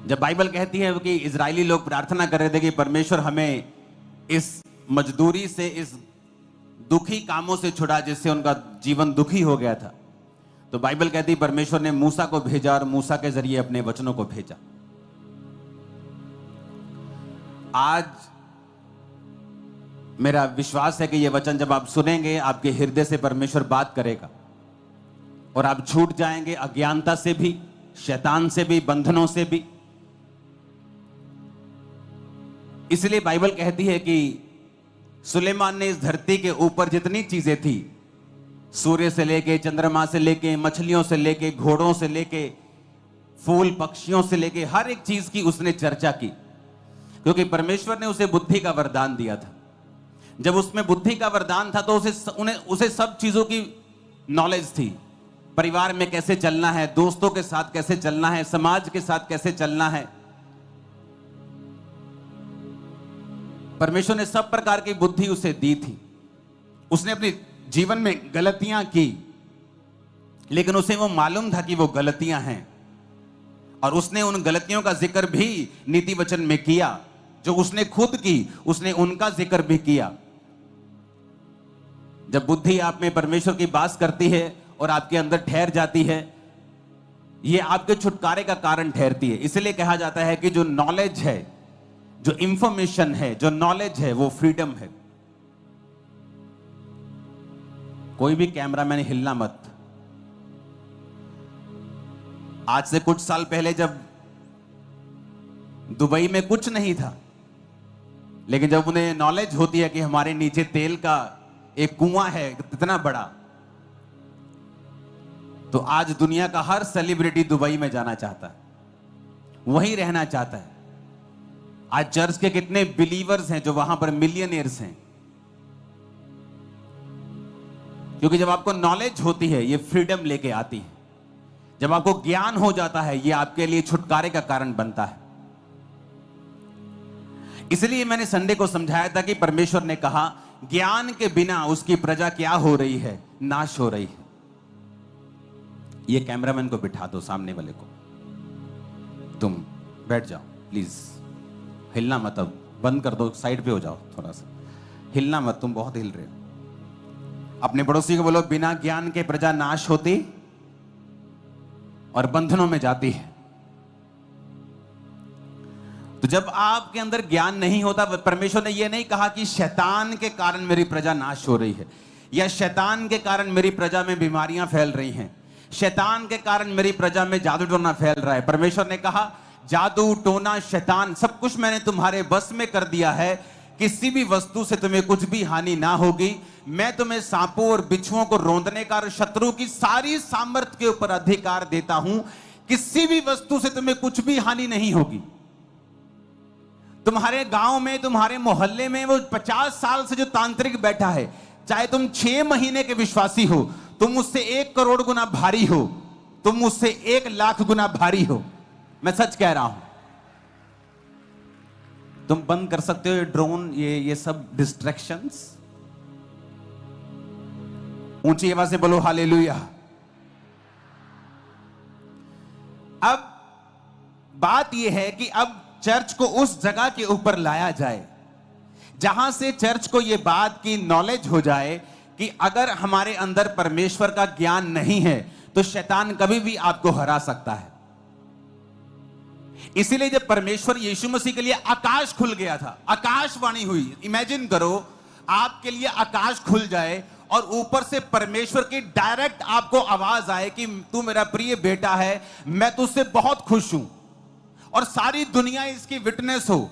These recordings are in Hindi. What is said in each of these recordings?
जब बाइबल कहती है कि इजरायली लोग प्रार्थना कर रहे थे कि परमेश्वर हमें इस मजदूरी से, इस दुखी कामों से छुड़ा जिससे उनका जीवन दुखी हो गया था, तो बाइबल कहती है परमेश्वर ने मूसा को भेजा और मूसा के जरिए अपने वचनों को भेजा। आज मेरा विश्वास है कि यह वचन जब आप सुनेंगे, आपके हृदय से परमेश्वर बात करेगा और आप छूट जाएंगे अज्ञानता से भी, शैतान से भी, बंधनों से भी। इसलिए बाइबल कहती है कि सुलेमान ने इस धरती के ऊपर जितनी चीजें थी, सूर्य से लेके, चंद्रमा से लेके, मछलियों से लेके, घोड़ों से लेके, फूल पक्षियों से लेके, हर एक चीज की उसने चर्चा की, क्योंकि परमेश्वर ने उसे बुद्धि का वरदान दिया था। जब उसमें बुद्धि का वरदान था तो उसे सब चीजों की नॉलेज थी। परिवार में कैसे चलना है, दोस्तों के साथ कैसे चलना है, समाज के साथ कैसे चलना है। परमेश्वर ने सब प्रकार की बुद्धि उसे दी थी। उसने अपने जीवन में गलतियां की, लेकिन उसे वो मालूम था कि वो गलतियां हैं, और उसने उन गलतियों का जिक्र भी नीति वचन में किया। जो उसने खुद की, उसने उनका जिक्र भी किया। जब बुद्धि आप में परमेश्वर की बात करती है और आपके अंदर ठहर जाती है, यह आपके छुटकारे का कारण ठहरती है। इसलिए कहा जाता है कि जो नॉलेज है, जो इंफॉर्मेशन है, जो नॉलेज है, वो फ्रीडम है। कोई भी कैमरामैन हिलना मत। आज से कुछ साल पहले जब दुबई में कुछ नहीं था, लेकिन जब उन्हें नॉलेज होती है कि हमारे नीचे तेल का एक कुआं है इतना बड़ा, तो आज दुनिया का हर सेलिब्रिटी दुबई में जाना चाहता है, वहीं रहना चाहता है। आज चर्च के कितने बिलीवर्स हैं जो वहां पर मिलियनियर्स हैं, क्योंकि जब आपको नॉलेज होती है ये फ्रीडम लेके आती है। जब आपको ज्ञान हो जाता है ये आपके लिए छुटकारे का कारण बनता है। इसलिए मैंने संडे को समझाया था कि परमेश्वर ने कहा ज्ञान के बिना उसकी प्रजा क्या हो रही है, नाश हो रही है। ये कैमरामैन को बिठा दो, सामने वाले को, तुम बैठ जाओ प्लीज, हिलना मत। अब बंद कर दो, साइड पे हो जाओ, थोड़ा सा हिलना मत, तुम बहुत हिल रहे हो। अपने पड़ोसी को बोलो बिना ज्ञान के प्रजा नाश होती और बंधनों में जाती है। तो जब आपके अंदर ज्ञान नहीं होता, परमेश्वर ने यह नहीं कहा कि शैतान के कारण मेरी प्रजा नाश हो रही है, या शैतान के कारण मेरी प्रजा में बीमारियां फैल रही हैं, शैतान के कारण मेरी प्रजा में जादू टोना फैल रहा है। परमेश्वर ने कहा जादू टोना, शैतान, सब कुछ मैंने तुम्हारे बस में कर दिया है। किसी भी वस्तु से तुम्हें कुछ भी हानि ना होगी। मैं तुम्हें सांपों और बिच्छुओं को रौंदने का और शत्रु की सारी सामर्थ्य के ऊपर अधिकार देता हूं। किसी भी वस्तु से तुम्हें कुछ भी हानि नहीं होगी। तुम्हारे गांव में, तुम्हारे मोहल्ले में वो 50 साल से जो तांत्रिक बैठा है, चाहे तुम 6 महीने के विश्वासी हो, तुम उससे 1 करोड़ गुना भारी हो, तुम उससे 1 लाख गुना भारी हो, मैं सच कह रहा हूं। तुम बंद कर सकते हो ये ड्रोन, ये सब डिस्ट्रैक्शंस। ऊंची आवाज से बोलो हालेलुया। अब बात यह है कि अब चर्च को उस जगह के ऊपर लाया जाए जहां से चर्च को यह बात की नॉलेज हो जाए कि अगर हमारे अंदर परमेश्वर का ज्ञान नहीं है तो शैतान कभी भी आपको हरा सकता है। इसीलिए जब परमेश्वर यीशु मसीह के लिए आकाश खुल गया था, आकाशवाणी हुई। इमेजिन करो आपके लिए आकाश खुल जाए और ऊपर से परमेश्वर की डायरेक्ट आपको आवाज आए कि तू मेरा प्रिय बेटा है, मैं तुझसे बहुत खुश हूं, और सारी दुनिया इसकी विटनेस हो।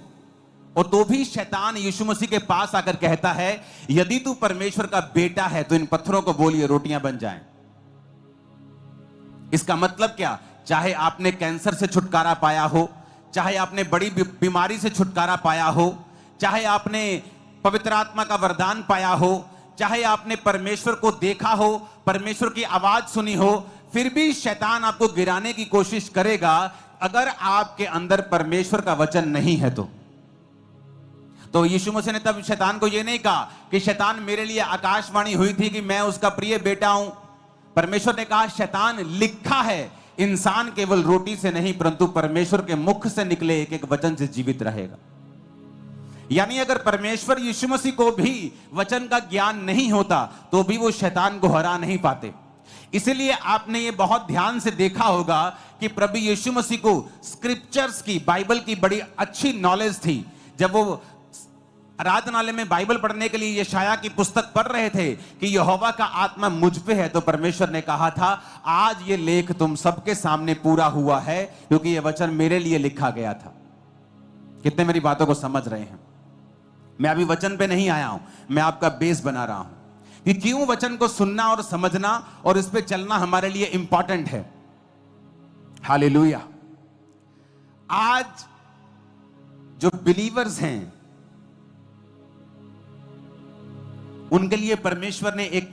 और तो भी शैतान यीशु मसीह के पास आकर कहता है यदि तू परमेश्वर का बेटा है तो इन पत्थरों को बोलिए रोटियां बन जाएं। इसका मतलब क्या? चाहे आपने कैंसर से छुटकारा पाया हो, चाहे आपने बड़ी बीमारी से छुटकारा पाया हो, चाहे आपने पवित्र आत्मा का वरदान पाया हो, चाहे आपने परमेश्वर को देखा हो, परमेश्वर की आवाज सुनी हो, फिर भी शैतान आपको गिराने की कोशिश करेगा अगर आपके अंदर परमेश्वर का वचन नहीं है। तो यीशु मसीह ने तब शैतान को यह नहीं कहा कि शैतान मेरे लिए आकाशवाणी हुई थी कि मैं उसका प्रिय बेटा हूं। परमेश्वर ने कहा शैतान लिखा है इंसान केवल रोटी से नहीं परंतु परमेश्वर के मुख से निकले एक एक वचन से जीवित रहेगा। यानी अगर परमेश्वर यीशु मसीह को भी वचन का ज्ञान नहीं होता तो भी वो शैतान को हरा नहीं पाते। इसीलिए आपने ये बहुत ध्यान से देखा होगा कि प्रभु यीशु मसीह को स्क्रिप्चर्स की, बाइबल की बड़ी अच्छी नॉलेज थी। जब वो आराधनालय में बाइबल पढ़ने के लिए यशाया की पुस्तक पढ़ रहे थे कि यहोवा का आत्मा मुझ पे है, तो परमेश्वर ने कहा था आज ये लेख तुम सबके सामने पूरा हुआ है क्योंकि ये वचन मेरे लिए लिखा गया था। कितने मेरी बातों को समझ रहे हैं? मैं अभी वचन पे नहीं आया हूं, मैं आपका बेस बना रहा हूं कि क्यों वचन को सुनना और समझना और इस पे चलना हमारे लिए इंपॉर्टेंट है। हालेलुया। आज जो बिलीवर्स हैं उनके लिए परमेश्वर ने एक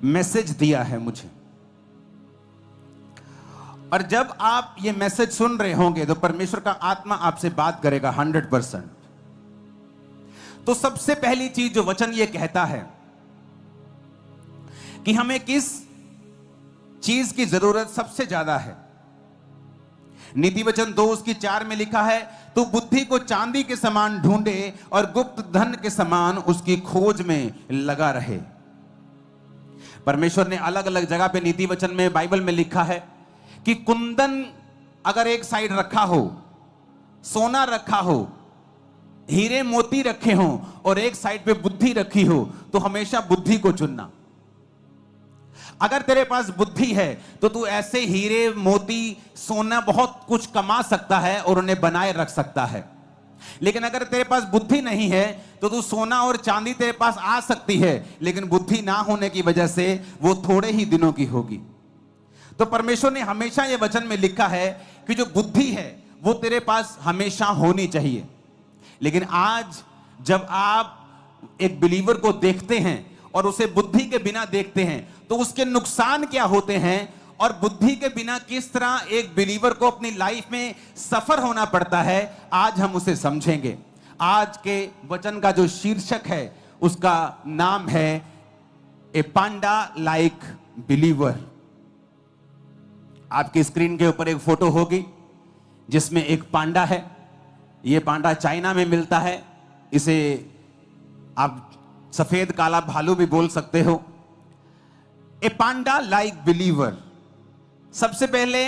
मैसेज दिया है मुझे, और जब आप ये मैसेज सुन रहे होंगे तो परमेश्वर का आत्मा आपसे बात करेगा 100%। तो सबसे पहली चीज जो वचन ये कहता है कि हमें किस चीज की जरूरत सबसे ज्यादा है। नीति वचन 2:4 में लिखा है, तू बुद्धि को चांदी के समान ढूंढे और गुप्त धन के समान उसकी खोज में लगा रहे। परमेश्वर ने अलग अलग जगह पे नीति वचन में, बाइबल में लिखा है कि कुंदन अगर एक साइड रखा हो, सोना रखा हो, हीरे मोती रखे हो और एक साइड पे बुद्धि रखी हो, तो हमेशा बुद्धि को चुनना। अगर तेरे पास बुद्धि है तो तू ऐसे हीरे मोती सोना बहुत कुछ कमा सकता है और उन्हें बनाए रख सकता है। लेकिन अगर तेरे पास बुद्धि नहीं है तो तू सोना और चांदी तेरे पास आ सकती है, लेकिन बुद्धि ना होने की वजह से वो थोड़े ही दिनों की होगी। तो परमेश्वर ने हमेशा ये वचन में लिखा है कि जो बुद्धि है वो तेरे पास हमेशा होनी चाहिए। लेकिन आज जब आप एक बिलीवर को देखते हैं और उसे बुद्धि के बिना देखते हैं तो उसके नुकसान क्या होते हैं और बुद्धि के बिना किस तरह एक बिलीवर को अपनी लाइफ में सफर होना पड़ता है, आज हम उसे समझेंगे। आज के वचन का जो शीर्षक है उसका नाम है ए पांडा लाइक बिलीवर। आपकी स्क्रीन के ऊपर एक फोटो होगी जिसमें एक पांडा है। यह पांडा चाइना में मिलता है। इसे आप सफेद काला भालू भी बोल सकते हो। ए पांडा लाइक बिलीवर। सबसे पहले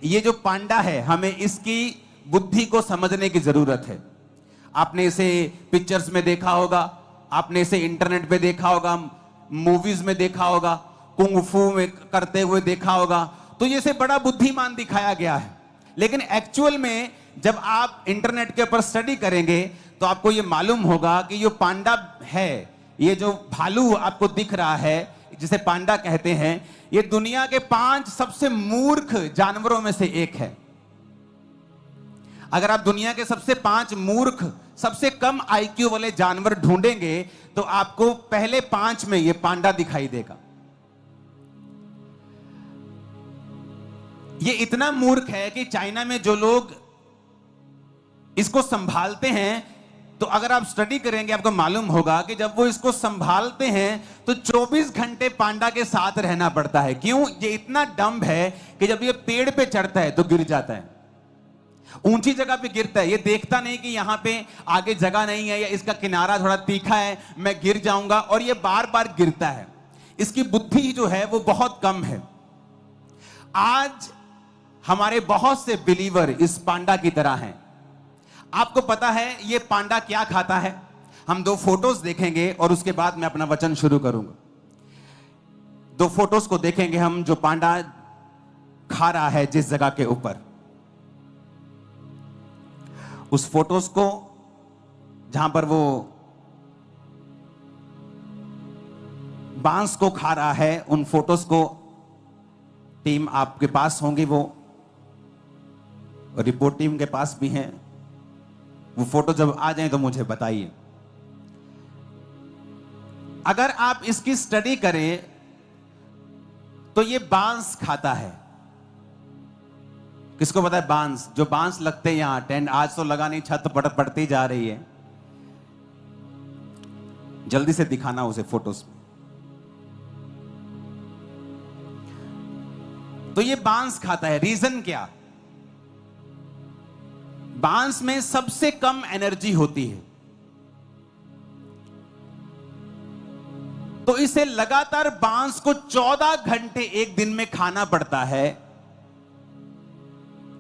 ये जो पांडा है, हमें इसकी बुद्धि को समझने की जरूरत है। आपने इसे पिक्चर्स में देखा होगा, आपने इसे इंटरनेट पे देखा होगा, मूवीज में देखा होगा, कुंग फू में करते हुए देखा होगा, तो ये इसे बड़ा बुद्धिमान दिखाया गया है। लेकिन एक्चुअल में जब आप इंटरनेट के ऊपर स्टडी करेंगे तो आपको ये मालूम होगा कि जो पांडा है, ये जो भालू आपको दिख रहा है जिसे पांडा कहते हैं, ये दुनिया के 5 सबसे मूर्ख जानवरों में से एक है। अगर आप दुनिया के सबसे 5 मूर्ख, सबसे कम आईक्यू वाले जानवर ढूंढेंगे तो आपको पहले 5 में ये पांडा दिखाई देगा। ये इतना मूर्ख है कि चाइना में जो लोग इसको संभालते हैं, तो अगर आप स्टडी करेंगे आपको मालूम होगा कि जब वो इसको संभालते हैं तो 24 घंटे पांडा के साथ रहना पड़ता है। क्यों? ये इतना डम्ब है कि जब ये पेड़ पे चढ़ता है तो गिर जाता है, ऊंची जगह पे गिरता है। ये देखता नहीं कि यहां पे आगे जगह नहीं है या इसका किनारा थोड़ा तीखा है, मैं गिर जाऊंगा, और ये बार बार गिरता है। इसकी बुद्धि जो है वो बहुत कम है। आज हमारे बहुत से बिलीवर इस पांडा की तरह हैं। आपको पता है ये पांडा क्या खाता है? हम 2 फोटोज देखेंगे और उसके बाद मैं अपना वचन शुरू करूंगा। 2 फोटोज को देखेंगे हम, जो पांडा खा रहा है जिस जगह के ऊपर। उस फोटोज को जहां पर वो बांस को खा रहा है, उन फोटोज को टीम आपके पास होंगी, वो रिपोर्ट टीम के पास भी हैं। वो फोटो जब आ जाए तो मुझे बताइए। अगर आप इसकी स्टडी करें तो ये बांस खाता है। किसको पता है बांस? जो बांस लगते हैं यहां टेंट, आज तो लगा नहीं, छत पड़ती जा रही है। जल्दी से दिखाना उसे फोटोज में। तो ये बांस खाता है। रीजन क्या? बांस में सबसे कम एनर्जी होती है, तो इसे लगातार बांस को 14 घंटे एक दिन में खाना पड़ता है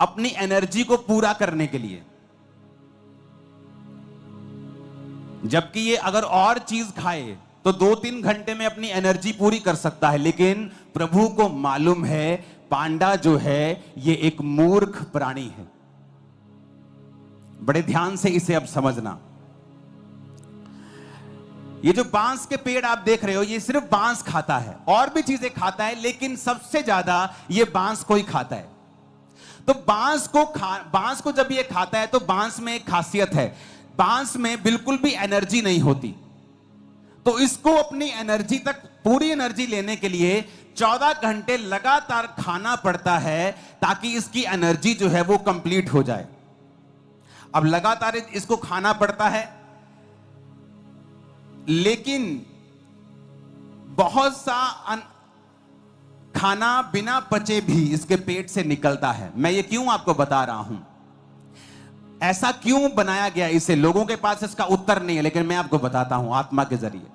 अपनी एनर्जी को पूरा करने के लिए। जबकि ये अगर और चीज खाए तो 2-3 घंटे में अपनी एनर्जी पूरी कर सकता है, लेकिन प्रभु को मालूम है पांडा जो है ये एक मूर्ख प्राणी है। बड़े ध्यान से इसे अब समझना। ये जो बांस के पेड़ आप देख रहे हो, ये सिर्फ बांस खाता है, और भी चीजें खाता है, लेकिन सबसे ज्यादा ये बांस को ही खाता है। तो बांस को जब ये खाता है तो बांस में एक खासियत है, बांस में बिल्कुल भी एनर्जी नहीं होती। तो इसको अपनी एनर्जी तक, पूरी एनर्जी लेने के लिए 14 घंटे लगातार खाना पड़ता है ताकि इसकी एनर्जी जो है वो कंप्लीट हो जाए। अब लगातार इसको खाना पड़ता है, लेकिन बहुत सा खाना बिना पचे भी इसके पेट से निकलता है। मैं ये क्यों आपको बता रहा हूं, ऐसा क्यों बनाया गया इसे, लोगों के पास इसका उत्तर नहीं है, लेकिन मैं आपको बताता हूं आत्मा के जरिए।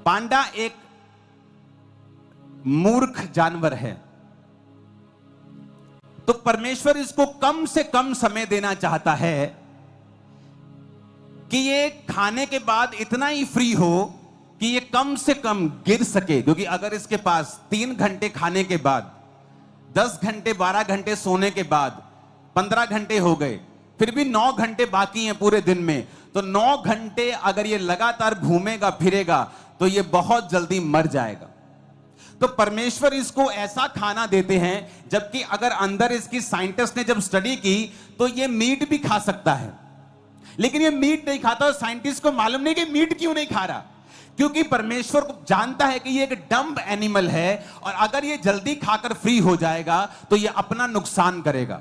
पांडा एक मूर्ख जानवर है, तो परमेश्वर इसको कम से कम समय देना चाहता है कि ये खाने के बाद इतना ही फ्री हो कि ये कम से कम गिर सके। क्योंकि अगर इसके पास 3 घंटे खाने के बाद, 10 घंटे 12 घंटे सोने के बाद 15 घंटे हो गए, फिर भी 9 घंटे बाकी हैं पूरे दिन में, तो 9 घंटे अगर ये लगातार घूमेगा फिरेगा तो ये बहुत जल्दी मर जाएगा। तो परमेश्वर इसको ऐसा खाना देते हैं, जबकि अगर अंदर इसकी साइंटिस्ट ने जब स्टडी की तो ये मीट भी खा सकता है, लेकिन ये मीट नहीं खाता। और साइंटिस्ट को मालूम नहीं कि मीट क्यों नहीं खा रहा, क्योंकि परमेश्वर को जानता है कि ये एक डम्ब एनिमल है, और अगर ये जल्दी खाकर फ्री हो जाएगा तो ये अपना नुकसान करेगा।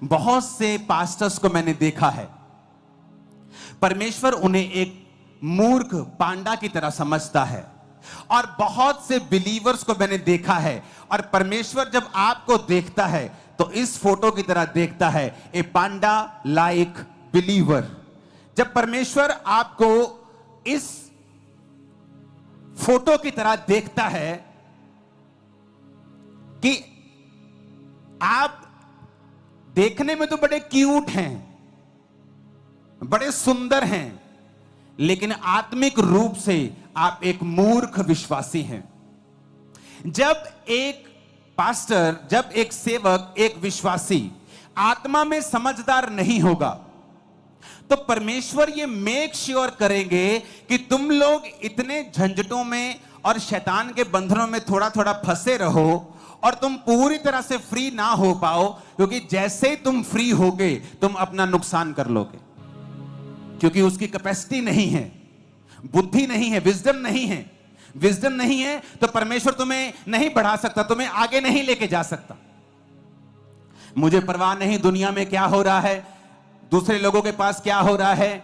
बहुत से पास्टर्स को मैंने देखा है, परमेश्वर उन्हें एक मूर्ख पांडा की तरह समझता है, और बहुत से बिलीवर्स को मैंने देखा है, और परमेश्वर जब आपको देखता है तो इस फोटो की तरह देखता है, ए पांडा लाइक बिलीवर। जब परमेश्वर आपको इस फोटो की तरह देखता है कि आप देखने में तो बड़े क्यूट हैं, बड़े सुंदर हैं, लेकिन आत्मिक रूप से आप एक मूर्ख विश्वासी हैं। जब एक पास्टर, जब एक सेवक, एक विश्वासी आत्मा में समझदार नहीं होगा, तो परमेश्वर ये मेक श्योर करेंगे कि तुम लोग इतने झंझटों में और शैतान के बंधनों में थोड़ा थोड़ा फंसे रहो, और तुम पूरी तरह से फ्री ना हो पाओ, क्योंकि जैसे ही तुम फ्री होगे तुम अपना नुकसान कर लोगे, क्योंकि उसकी कैपेसिटी नहीं है, बुद्धि नहीं है, विजडम नहीं है। विजडम नहीं है तो परमेश्वर तुम्हें नहीं बढ़ा सकता, तुम्हें आगे नहीं लेके जा सकता। मुझे परवाह नहीं दुनिया में क्या हो रहा है, दूसरे लोगों के पास क्या हो रहा है,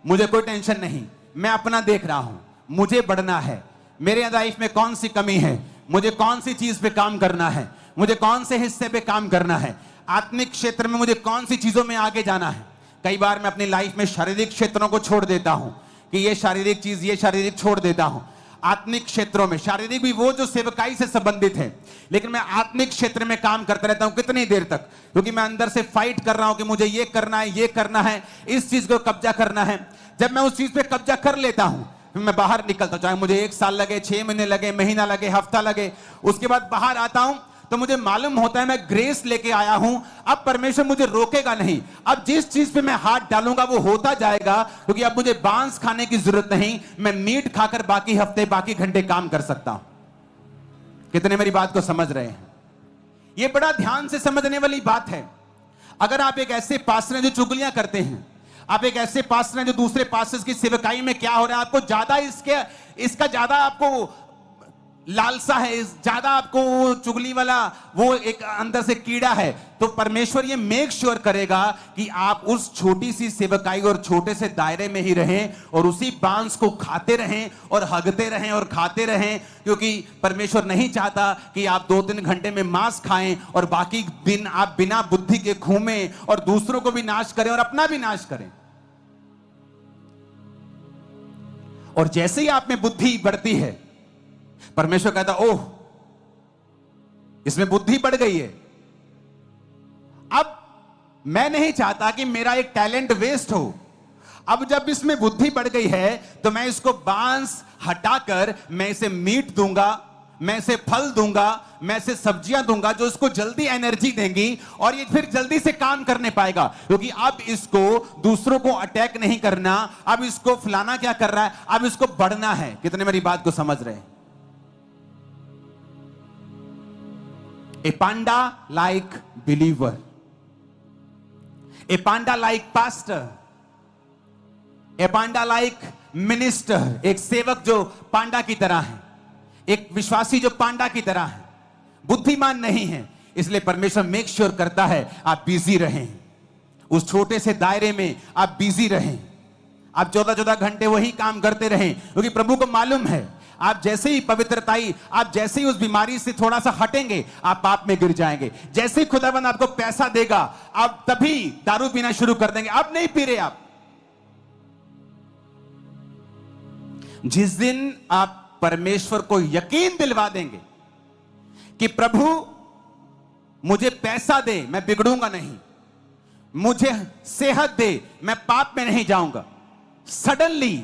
मुझे कोई टेंशन नहीं। मैं अपना देख रहा हूं, मुझे बढ़ना है, मेरे लाइफ में कौन सी कमी है, मुझे कौन सी चीज पे काम करना है, मुझे कौन से हिस्से पे काम करना है, आत्मिक क्षेत्र में मुझे कौन सी चीजों में आगे जाना है। कई बार मैं अपनी लाइफ में शारीरिक क्षेत्रों को छोड़ देता हूं कि ये शारीरिक चीज, ये शारीरिक छोड़ देता हूं। आत्मिक क्षेत्रों में, शारीरिक भी वो जो सेवकाई से संबंधित है, लेकिन मैं आत्मिक क्षेत्र में काम करता रहता हूं। कितनी देर तक? क्योंकि मैं अंदर से फाइट कर रहा हूं कि मुझे ये करना है, ये करना है, इस चीज को कब्जा करना है। जब मैं उस चीज पे कब्जा कर लेता हूं, फिर मैं बाहर निकलता हूं, चाहे मुझे 1 साल लगे, 6 महीने लगे, महीना लगे, हफ्ता लगे, उसके बाद बाहर आता हूं तो मुझे मालूम होता है मैं ग्रेस लेके आया हूं, अब परमेश्वर मुझे रोकेगा नहीं। अब जिस चीज पे मैं हाथ डालूंगा वो होता जाएगा, क्योंकि अब मुझे बांस खाने की जरूरत नहीं, मैं मीट खाकर बाकी हफ्ते, बाकी घंटे काम कर सकता हूं। कितने मेरी बात को समझ रहे हैं? ये बड़ा ध्यान से समझने वाली बात है। अगर आप एक ऐसे पास्टर हैं जो चुगलियां करते हैं, आप एक ऐसे पास्टर हैं जो दूसरे पास्टर्स की सेवकाई में क्या हो रहा है आपको ज्यादा इसका ज्यादा आपको लालसा है, ज्यादा आपको वो चुगली वाला वो एक अंदर से कीड़ा है, तो परमेश्वर ये मेक श्योर करेगा कि आप उस छोटी सी सेवकाई और छोटे से दायरे में ही रहें और उसी बांस को खाते रहें और हगते रहें और खाते रहें, क्योंकि परमेश्वर नहीं चाहता कि आप 2-3 घंटे में मांस खाएं और बाकी दिन आप बिना बुद्धि के घूमें और दूसरों को भी नाश करें और अपना भी नाश करें। और जैसे ही आप में बुद्धि बढ़ती है, परमेश्वर कहता ओह इसमें बुद्धि बढ़ गई है, अब मैं नहीं चाहता कि मेरा एक टैलेंट वेस्ट हो। अब जब इसमें बुद्धि बढ़ गई है तो मैं इसको बांस हटाकर मैं इसे मीट दूंगा, मैं इसे फल दूंगा, मैं इसे सब्जियां दूंगा जो इसको जल्दी एनर्जी देंगी और ये फिर जल्दी से काम करने पाएगा, क्योंकि अब इसको दूसरों को अटैक नहीं करना, अब इसको फलाना क्या कर रहा है, अब इसको बढ़ना है। कितने मेरी बात को समझ रहे हैं? A panda like believer, a panda like pastor, a panda like minister, एक सेवक जो पांडा की तरह है, एक विश्वासी जो पांडा की तरह है, बुद्धिमान नहीं है। इसलिए परमेश्वर मेक श्योर करता है आप बिजी रहें, उस छोटे से दायरे में आप बिजी रहें, आप 14-14 घंटे वही काम करते रहें, क्योंकि प्रभु को मालूम है आप जैसे ही पवित्रताई, आप जैसे ही उस बीमारी से थोड़ा सा हटेंगे आप पाप में गिर जाएंगे। जैसे ही खुदाबंद आपको पैसा देगा आप तभी दारू पीना शुरू कर देंगे। आप नहीं पी रहे, आप जिस दिन आप परमेश्वर को यकीन दिलवा देंगे कि प्रभु मुझे पैसा दे मैं बिगड़ूंगा नहीं, मुझे सेहत दे मैं पाप में नहीं जाऊंगा, suddenly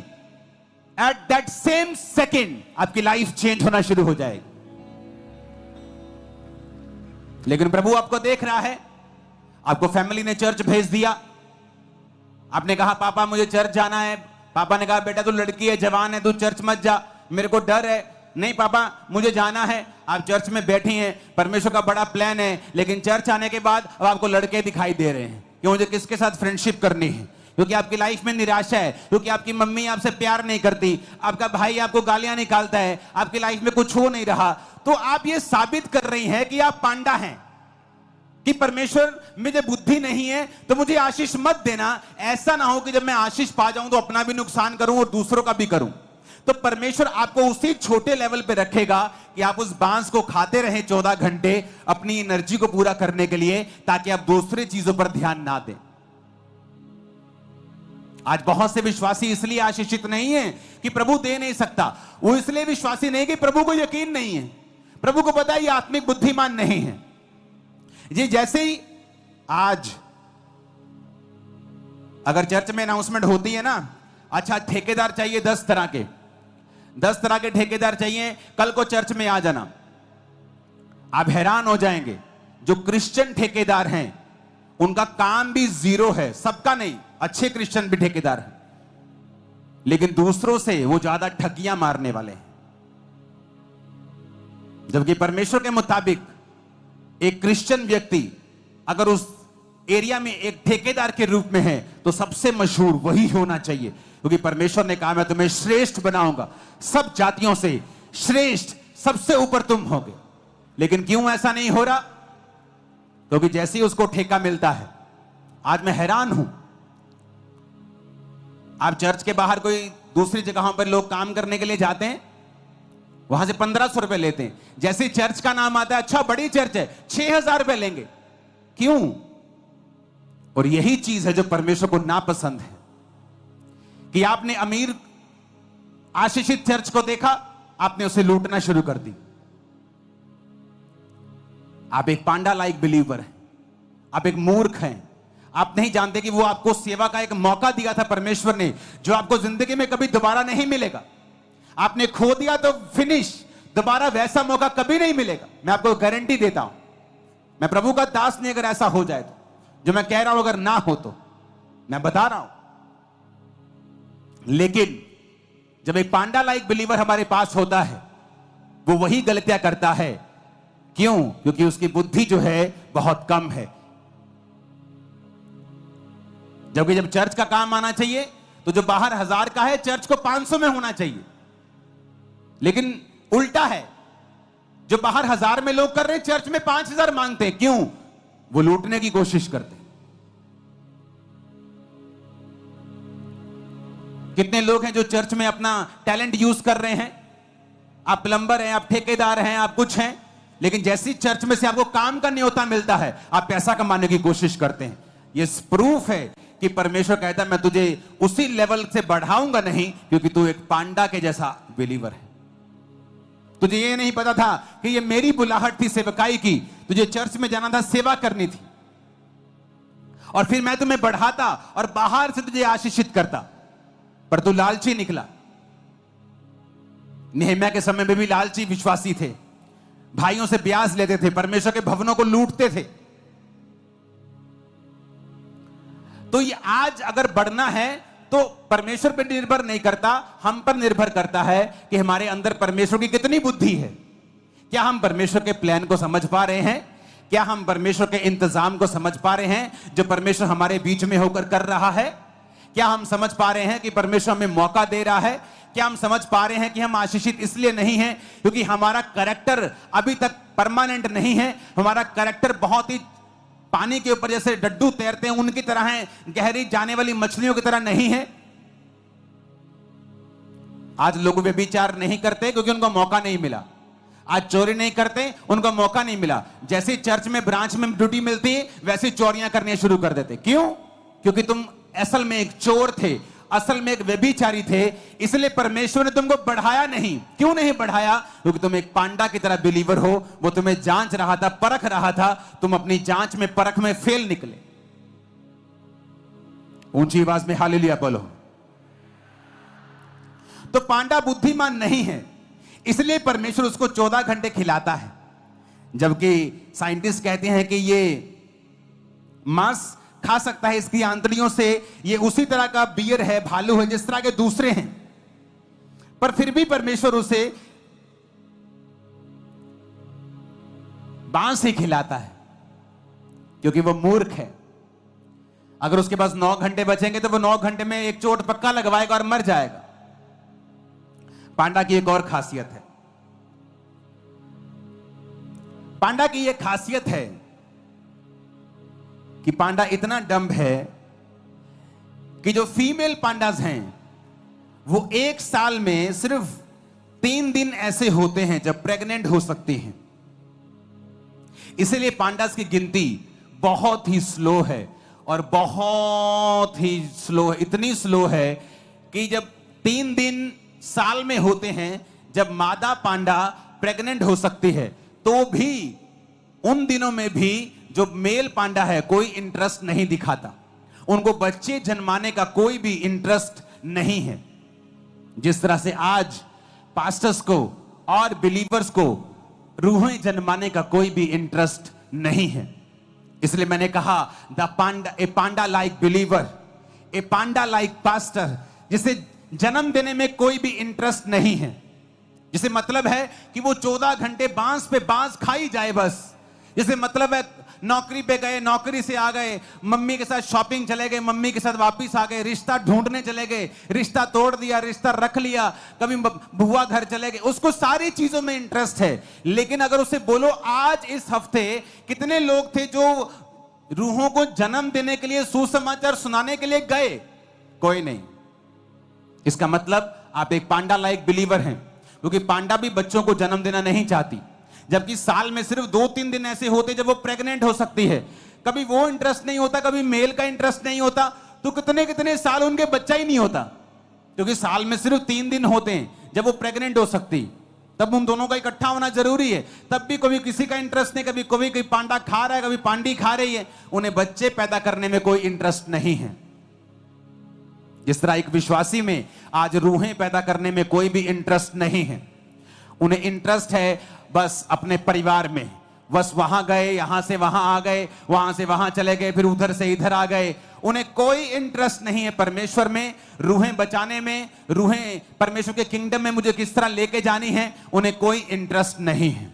at that same second आपकी लाइफ चेंज होना शुरू हो जाएगी। लेकिन प्रभु आपको देख रहा है, आपको फैमिली ने चर्च भेज दिया, आपने कहा पापा मुझे चर्च जाना है, पापा ने कहा बेटा तू लड़की है, जवान है, तू चर्च मत जा, मेरे को डर है। नहीं पापा मुझे जाना है। आप चर्च में बैठी हैं, परमेश्वर का बड़ा प्लान है, लेकिन चर्च आने के बाद अब आपको लड़के दिखाई दे रहे हैं कि मुझे किसके साथ फ्रेंडशिप करनी है, क्योंकि आपकी लाइफ में निराशा है, क्योंकि आपकी मम्मी आपसे प्यार नहीं करती, आपका भाई आपको गालियां निकालता है, आपकी लाइफ में कुछ हो नहीं रहा। तो आप ये साबित कर रही हैं कि आप पांडा हैं, कि परमेश्वर मुझे बुद्धि नहीं है तो मुझे आशीष मत देना। ऐसा ना हो कि जब मैं आशीष पा जाऊं तो अपना भी नुकसान करूं और दूसरों का भी करूं। तो परमेश्वर आपको उसी छोटे लेवल पे रखेगा कि आप उस बांस को खाते रहें 14 घंटे अपनी एनर्जी को पूरा करने के लिए, ताकि आप दूसरी चीजों पर ध्यान ना दें। आज बहुत से विश्वासी इसलिए आशीषित नहीं है कि प्रभु दे नहीं सकता, वो इसलिए विश्वासी नहीं कि प्रभु को यकीन नहीं है, प्रभु को पता है ये आत्मिक बुद्धिमान नहीं है। जी जैसे ही आज अगर चर्च में अनाउंसमेंट होती है ना, अच्छा ठेकेदार चाहिए 10 तरह के ठेकेदार चाहिए, कल को चर्च में आ जाना, आप हैरान हो जाएंगे जो क्रिश्चियन ठेकेदार हैं उनका काम भी जीरो है, सबका नहीं, अच्छे क्रिश्चियन भी ठेकेदार हैं, लेकिन दूसरों से वो ज्यादा ठगियां मारने वाले हैं। जबकि परमेश्वर के मुताबिक एक क्रिश्चियन व्यक्ति अगर उस एरिया में एक ठेकेदार के रूप में है तो सबसे मशहूर वही होना चाहिए, क्योंकि परमेश्वर ने कहा मैं तुम्हें श्रेष्ठ बनाऊंगा, सब जातियों से श्रेष्ठ, सबसे ऊपर तुम होगे। लेकिन क्यों ऐसा नहीं हो रहा? क्योंकि जैसे ही उसको ठेका मिलता है, आज मैं हैरान हूं, आप चर्च के बाहर कोई दूसरी जगहों पर लोग काम करने के लिए जाते हैं, वहां से 1500 रुपए लेते हैं, जैसे चर्च का नाम आता है, अच्छा बड़ी चर्च है, 6000 रुपए लेंगे। क्यों? और यही चीज है जो परमेश्वर को नापसंद है, कि आपने अमीर आशीषित चर्च को देखा, आपने उसे लूटना शुरू कर दी। आप एक पांडा लाइक बिलीवर हैं, आप एक मूर्ख हैं, आप नहीं जानते कि वो आपको सेवा का एक मौका दिया था परमेश्वर ने, जो आपको जिंदगी में कभी दोबारा नहीं मिलेगा। आपने खो दिया तो फिनिश, दोबारा वैसा मौका कभी नहीं मिलेगा। मैं आपको गारंटी देता हूं, मैं प्रभु का दास नहीं, अगर ऐसा हो जाए तो, जो मैं कह रहा हूं अगर ना हो तो मैं बता रहा हूं। लेकिन जब एक पांडा लाइक बिलीवर हमारे पास होता है, वो वही गलतियां करता है। क्यों? क्योंकि उसकी बुद्धि जो है बहुत कम है। जबकि जब चर्च का काम आना चाहिए तो जो बाहर 1000 का है, चर्च को 500 में होना चाहिए। लेकिन उल्टा है, जो बाहर 1000 में लोग कर रहे हैं, चर्च में 5000 मांगते हैं। क्यों? वो लूटने की कोशिश करते हैं। कितने लोग हैं जो चर्च में अपना टैलेंट यूज कर रहे हैं? आप प्लम्बर हैं, आप ठेकेदार हैं, आप कुछ हैं, लेकिन जैसी चर्च में से आपको काम का न्योता मिलता है, आप पैसा कमाने की कोशिश करते हैं। यह प्रूफ है कि परमेश्वर कहता है मैं तुझे उसी लेवल से बढ़ाऊंगा नहीं, क्योंकि तू एक पांडा के जैसा बिलीवर है। तुझे ये नहीं पता था कि ये मेरी बुलाहट थी सेवकाई की, तुझे चर्च में जाना था, सेवा करनी थी, और फिर मैं तुम्हें बढ़ाता और बाहर से तुझे आशीषित करता, पर तू लालची निकला। नेहम्याह के समय में भी लालची विश्वासी थे, भाइयों से ब्याज लेते थे, परमेश्वर के भवनों को लूटते थे। तो ये आज अगर बढ़ना है तो परमेश्वर पर निर्भर नहीं करता, हम पर निर्भर करता है कि हमारे अंदर परमेश्वर की कितनी बुद्धि है। क्या हम परमेश्वर के प्लान को समझ पा रहे हैं? क्या हम परमेश्वर के इंतजाम को समझ पा रहे हैं जो परमेश्वर हमारे बीच में होकर कर रहा है? क्या हम समझ पा रहे हैं कि परमेश्वर हमें मौका दे रहा है? क्या हम समझ पा रहे हैं कि हम आशीषित इसलिए नहीं हैं क्योंकि हमारा कैरेक्टर अभी तक परमानेंट नहीं है? हमारा कैरेक्टर बहुत ही पानी के ऊपर जैसे डड्डू तैरते हैं उनकी तरह है, गहरी जाने वाली मछलियों की तरह नहीं है। आज लोग व्यभिचार नहीं करते क्योंकि उनको मौका नहीं मिला। आज चोरी नहीं करते, उनको मौका नहीं मिला। जैसे चर्च में ब्रांच में ड्यूटी मिलती है, वैसे चोरियां करनी शुरू कर देते। क्यों? क्योंकि तुम असल में एक चोर थे, असल में एक व्यभिचारी थे, इसलिए परमेश्वर ने तुमको बढ़ाया नहीं। क्यों नहीं बढ़ाया? क्योंकि तुम एक पांडा की तरह बिलीवर हो। वो तुम्हें जांच रहा था, परख रहा था, तुम अपनी जांच में, परख में फेल निकले। ऊंची आवाज में हालेलुया बोलो। तो पांडा बुद्धिमान नहीं है, इसलिए परमेश्वर उसको 14 घंटे खिलाता है, जबकि साइंटिस्ट कहते हैं कि ये मांस खा सकता है, इसकी आंतड़ियों से ये उसी तरह का बियर है, भालू है, जिस तरह के दूसरे हैं, पर फिर भी परमेश्वर उसे बांस ही खिलाता है क्योंकि वो मूर्ख है। अगर उसके पास 9 घंटे बचेंगे तो वो 9 घंटे में एक चोट पक्का लगवाएगा और मर जाएगा। पांडा की एक और खासियत है, पांडा की एक खासियत है कि पांडा इतना डम्ब है कि जो फीमेल पांडास हैं वो एक साल में सिर्फ 3 दिन ऐसे होते हैं जब प्रेग्नेंट हो सकती हैं। इसलिए पांडास की गिनती बहुत ही स्लो है, और बहुत ही स्लो, इतनी स्लो है कि जब 3 दिन साल में होते हैं जब मादा पांडा प्रेग्नेंट हो सकती है, तो भी उन दिनों में भी जो मेल पांडा है कोई इंटरेस्ट नहीं दिखाता। उनको बच्चे जन्माने का कोई भी इंटरेस्ट नहीं है। जिस तरह से आज पास्टर्स को और बिलीवर्स को रूहें जन्माने का कोई भी इंटरेस्ट नहीं है। इसलिए मैंने कहा ए पांडा लाइक बिलीवर, ए पांडा लाइक पास्टर, जिसे जन्म देने में कोई भी इंटरेस्ट नहीं है, जिसे मतलब है कि वो 14 घंटे बांस पे बांस खाई जाए बस। जिसे मतलब है नौकरी पे गए, नौकरी से आ गए, मम्मी के साथ शॉपिंग चले गए, मम्मी के साथ वापस आ गए, रिश्ता ढूंढने चले गए, रिश्ता तोड़ दिया, रिश्ता रख लिया, कभी बुआ घर चले गए, उसको सारी चीजों में इंटरेस्ट है। लेकिन अगर उसे बोलो आज इस हफ्ते कितने लोग थे जो रूहों को जन्म देने के लिए, सुसमाचार सुनाने के लिए गए? कोई नहीं। इसका मतलब आप एक पांडा लाइक बिलीवर हैं, क्योंकि पांडा भी बच्चों को जन्म देना नहीं चाहती, जबकि साल में सिर्फ 2-3 दिन ऐसे होते जब वो प्रेग्नेंट हो सकती है। कभी वो इंटरेस्ट नहीं होता, कभी मेल का इंटरेस्ट नहीं होता, तो कितने कितने साल उनके बच्चा ही नहीं होता, क्योंकि साल में सिर्फ 3 दिन होते हैं जब वो प्रेग्नेंट हो सकती। तब उन दोनों का इकट्ठा होना जरूरी है। तब भी कभी किसी का इंटरेस्ट नहीं, कभी कोई पांडा खा रहा है, कभी पांडी खा रही है। उन्हें बच्चे पैदा करने में कोई इंटरेस्ट नहीं है। जिस तरह एक विश्वासी में आज रूहें पैदा करने में कोई भी इंटरेस्ट नहीं है। उन्हें इंटरेस्ट है बस अपने परिवार में, बस वहां गए, यहां से वहां आ गए, वहां से वहां चले गए, फिर उधर से इधर आ गए। उन्हें कोई इंटरेस्ट नहीं है परमेश्वर में, रूहें बचाने में, रूहें परमेश्वर के किंगडम में मुझे किस तरह लेके जानी है, उन्हें कोई इंटरेस्ट नहीं है।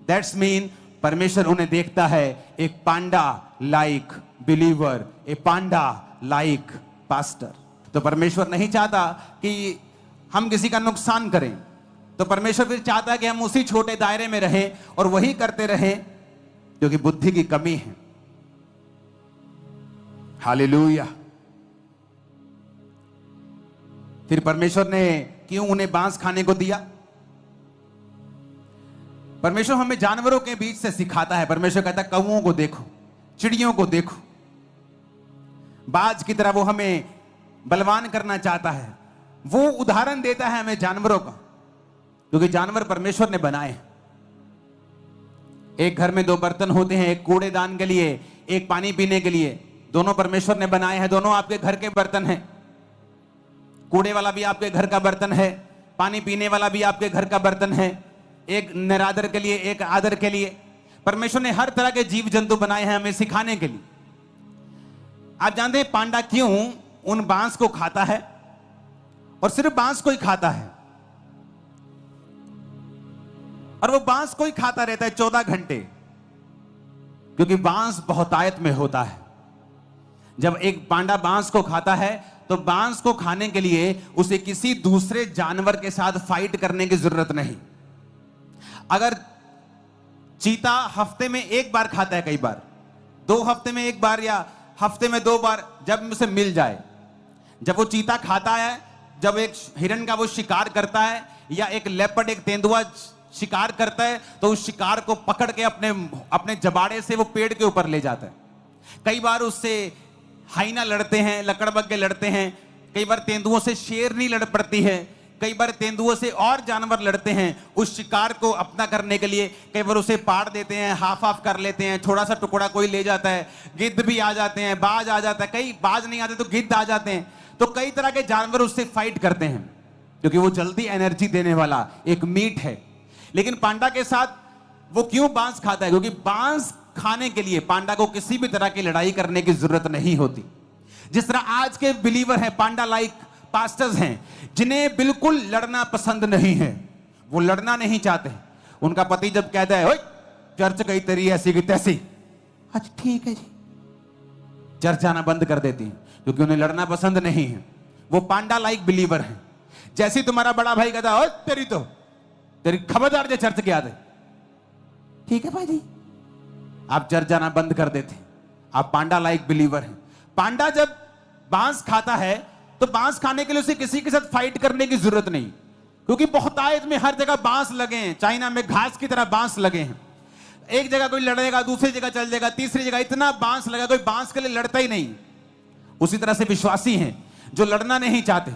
दैट्स मीन परमेश्वर उन्हें देखता है एक पांडा लाइक बिलीवर, ए पांडा लाइक पास्टर। तो परमेश्वर नहीं चाहता कि हम किसी का नुकसान करें, तो परमेश्वर फिर चाहता है कि हम उसी छोटे दायरे में रहें और वही करते रहें क्योंकि बुद्धि की कमी है। हालेलुया। फिर परमेश्वर ने क्यों उन्हें बांस खाने को दिया? परमेश्वर हमें जानवरों के बीच से सिखाता है। परमेश्वर कहता है कौओं को देखो, चिड़ियों को देखो, बाज की तरह वो हमें बलवान करना चाहता है। वो उदाहरण देता है हमें जानवरों का, क्योंकि जानवर परमेश्वर ने बनाए हैं। एक घर में दो बर्तन होते हैं, एक कूड़ेदान के लिए, एक पानी पीने के लिए। दोनों परमेश्वर ने बनाए हैं, दोनों आपके घर के बर्तन हैं। कूड़े वाला भी आपके घर का बर्तन है, पानी पीने वाला भी आपके घर का बर्तन है। एक निरादर के लिए, एक आदर के लिए। परमेश्वर ने हर तरह के जीव जंतु बनाए हैं हमें सिखाने के लिए। आप जानते हैं पांडा क्यों उन बांस को खाता है, और सिर्फ बांस को ही खाता है, और वो बांस को ही खाता रहता है 14 घंटे? क्योंकि बांस बहुतायत में होता है। जब एक पांडा बांस को खाता है तो बांस को खाने के लिए उसे किसी दूसरे जानवर के साथ फाइट करने की जरूरत नहीं। अगर चीता हफ्ते में एक बार खाता है, कई बार 2 हफ्ते में एक बार या हफ्ते में 2 बार, जब उसे मिल जाए, जब वो चीता खाता है, जब एक हिरन का वो शिकार करता है या एक लेपर्ड, एक तेंदुआ शिकार करता है, तो उस शिकार को पकड़ के अपने जबाड़े से वो पेड़ के ऊपर ले जाता है। कई बार उससे हाइना लड़ते हैं, लकड़बग्गे लड़ते हैं। कई बार तेंदुओं से शेरनी लड़ पड़ती है, कई बार तेंदुओं से और जानवर लड़ते हैं उस शिकार को अपना करने के लिए। कई बार उसे पाड़ देते हैं, हाफ हाफ कर लेते हैं, थोड़ा सा टुकड़ा कोई ले जाता है। गिद्ध भी आ जाते हैं, बाज आ जाता है, कई बाज नहीं आते तो गिद्ध आ जाते हैं। तो कई तरह के जानवर उससे फाइट करते हैं, क्योंकि वो जल्दी एनर्जी देने वाला एक मीट है। लेकिन पांडा के साथ वो क्यों बांस खाता है? क्योंकि बांस खाने के लिए पांडा को किसी भी तरह की लड़ाई करने की जरूरत नहीं होती। जिस तरह आज के बिलीवर हैं, पांडा लाइक पास्टर्स हैं, जिन्हें बिल्कुल लड़ना पसंद नहीं है, वो लड़ना नहीं चाहते। उनका पति जब कहता है ओए चर्च गई तेरी ऐसी की तैसी, अच्छा ठीक है जी, चर्च जाना बंद कर देती हैं, क्योंकि उन्हें लड़ना पसंद नहीं है। वो पांडा लाइक बिलीवर हैं। जैसे ही तुम्हारा बड़ा भाई कहता है तेरी खबरदार जो चर्च के आते, ठीक है भाई जी, आप चर्च जाना बंद कर देते। आप पांडा लाइक बिलीवर हैं। पांडा जब बांस खाता है तो बांस खाने के लिए उसे किसी के साथ फाइट करने की जरूरत नहीं, क्योंकि बहुतायत में हर जगह बांस लगे हैं। चाइना में घास की तरह बांस लगे हैं। एक जगह कोई लड़ेगा, दूसरी जगह चल जाएगा, तीसरी जगह इतना बांस लगा, कोई बांस के लिए लड़ता ही नहीं। उसी तरह से विश्वासी हैं जो लड़ना नहीं चाहते,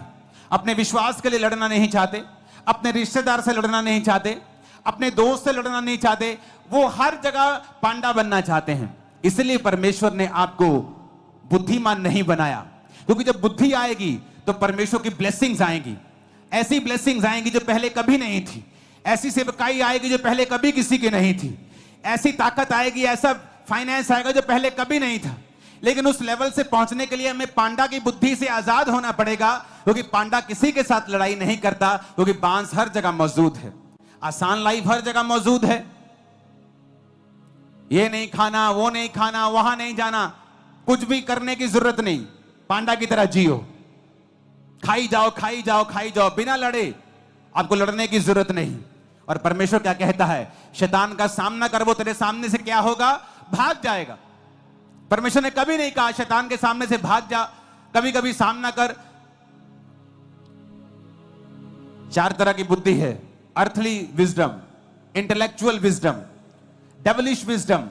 अपने विश्वास के लिए लड़ना नहीं चाहते, अपने रिश्तेदार से लड़ना नहीं चाहते, अपने दोस्त से लड़ना नहीं चाहते। वो हर जगह पांडा बनना चाहते हैं। इसलिए परमेश्वर ने आपको बुद्धिमान नहीं बनाया, क्योंकि जब बुद्धि आएगी तो परमेश्वर की ब्लेसिंग्स आएंगी। ऐसी ब्लेसिंग्स आएंगी जो पहले कभी नहीं थी। ऐसी सेवकाई आएगी जो पहले कभी किसी की नहीं थी। ऐसी ताकत आएगी, ऐसा फाइनेंस आएगा जो पहले कभी नहीं था। लेकिन उस लेवल से पहुंचने के लिए हमें पांडा की बुद्धि से आजाद होना पड़ेगा, क्योंकि पांडा किसी के साथ लड़ाई नहीं करता, क्योंकि बांस हर जगह मौजूद है। आसान लाइफ हर जगह मौजूद है। ये नहीं खाना, वो नहीं खाना, वहां नहीं जाना, कुछ भी करने की जरूरत नहीं। पांडा की तरह जियो, खाई जाओ खाई जाओ खाई जाओ, बिना लड़े। आपको लड़ने की जरूरत नहीं। और परमेश्वर क्या कहता है? शैतान का सामना कर, वो तेरे सामने से क्या होगा? भाग जाएगा। परमेश्वर ने कभी नहीं कहा शैतान के सामने से भाग जा, कभी कभी सामना कर। 4 तरह की बुद्धि है: earthly wisdom, intellectual wisdom, devilish wisdom,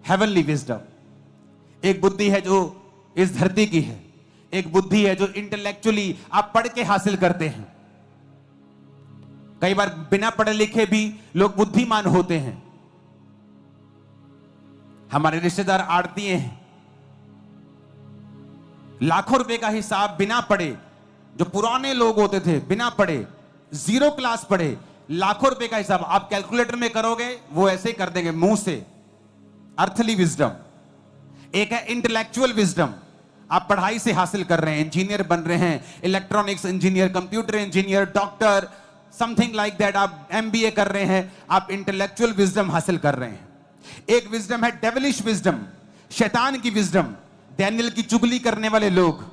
heavenly wisdom. एक बुद्धि है जो इस धरती की है, एक बुद्धि है जो इंटेलेक्चुअली आप पढ़ के हासिल करते हैं। कई बार बिना पढ़े लिखे भी लोग बुद्धिमान होते हैं। हमारे रिश्तेदार आड़तीए हैं, लाखों रुपए का हिसाब बिना पढ़े, जो पुराने लोग होते थे बिना पढ़े, 0 क्लास पढ़े, लाखों रुपए का हिसाब आप कैलकुलेटर में करोगे वो ऐसे ही कर देंगे मुंह से। Earthly wisdom. एक है इंटेलेक्चुअल विजडम, आप पढ़ाई से हासिल कर रहे हैं, इंजीनियर बन रहे हैं, electronics engineer, computer engineer, doctor, something like that, आप एमबीए कर रहे हैं, आप इंटेलेक्चुअल विजडम हासिल कर रहे हैं। एक विजडम है डेविलिश विजडम, शैतान की विजडम। डैनियल की चुगली करने वाले लोग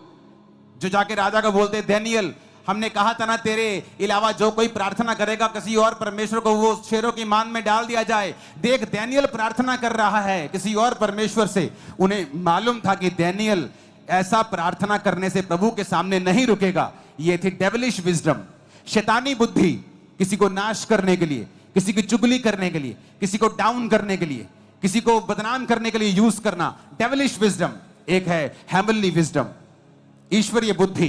जो जाके राजा को बोलते हैं, डैनियल हमने कहा था ना, तेरे अलावा जो कोई प्रार्थना करेगा किसी और परमेश्वर को, वो शेरों की मान में डाल दिया जाए। देख, डैनियल प्रार्थना कर रहा है किसी और परमेश्वर से। उन्हें मालूम था कि डैनियल ऐसा प्रार्थना करने से प्रभु के सामने नहीं रुकेगा। ये थी डेविलिश विजडम, शैतानी बुद्धि, किसी को नाश करने के लिए, किसी की चुगली करने के लिए, किसी को डाउन करने के लिए, किसी को बदनाम करने के लिए यूज करना, डेविलिश विजडम। एक है हेवनली विजडम, ईश्वरीय बुद्धि।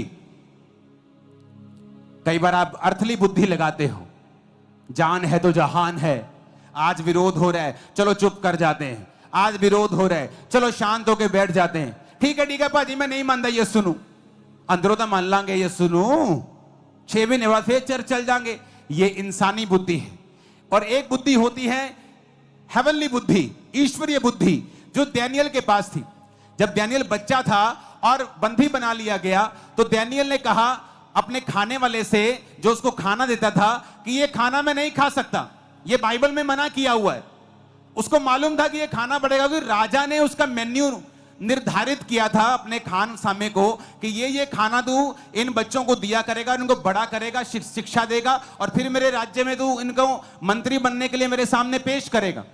कई बार आप अर्थली बुद्धि लगाते हो, जान है तो जहान है, आज विरोध हो रहा है चलो चुप कर जाते हैं, आज विरोध हो रहा है चलो शांत होकर बैठ जाते हैं। ठीक है भाजी, मैं नहीं मानता, ये सुनू, अंदरों तो मान लांगे, ये सुनू, 6 महीने बाद फिर चर्च चल जाएंगे। ये इंसानी बुद्धि है। और एक बुद्धि होती है हेवनली बुद्धि, ईश्वरीय बुद्धि, जो डैनियल के पास थी। जब डैनियल बच्चा था और बंदी बना लिया गया, तो डैनियल ने कहा अपने खाने वाले से, जो उसको खाना देता था, कि ये खाना मैं नहीं खा सकता, ये बाइबल में मना किया हुआ है। उसको मालूम था कि ये खाना पड़ेगा, क्योंकि राजा ने उसका मेन्यू निर्धारित किया था अपने खान सामे को कि ये खाना तू इन बच्चों को दिया करेगा, इनको बड़ा करेगा, शिक्षा देगा, और फिर मेरे राज्य में तू इनको मंत्री बनने के लिए मेरे सामने पेश करेगा।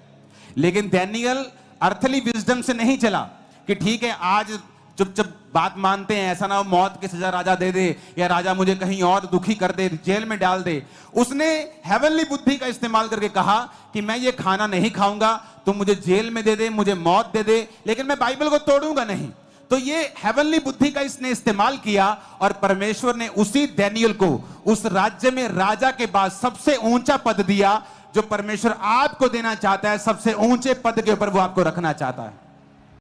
लेकिन डैनियल अर्थली विजडम से नहीं चला कि ठीक है आज चुप बात मानते हैं, ऐसा ना हो मौत की सजा राजा दे दे, या राजा मुझे कहीं और दुखी कर दे, जेल में डाल दे। उसने हेवनली बुद्धि का इस्तेमाल करके कहा कि मैं ये खाना नहीं खाऊंगा, तुम मुझे जेल में दे दे, मुझे मौत दे दे, लेकिन मैं बाइबल को तोड़ूंगा नहीं। तो ये हेवनली बुद्धि का इसने इस्तेमाल किया, और परमेश्वर ने उसी डैनियल को उस राज्य में राजा के बाद सबसे ऊंचा पद दिया, जो परमेश्वर आपको देना चाहता है। सबसे ऊंचे पद के ऊपर वो आपको रखना चाहता है।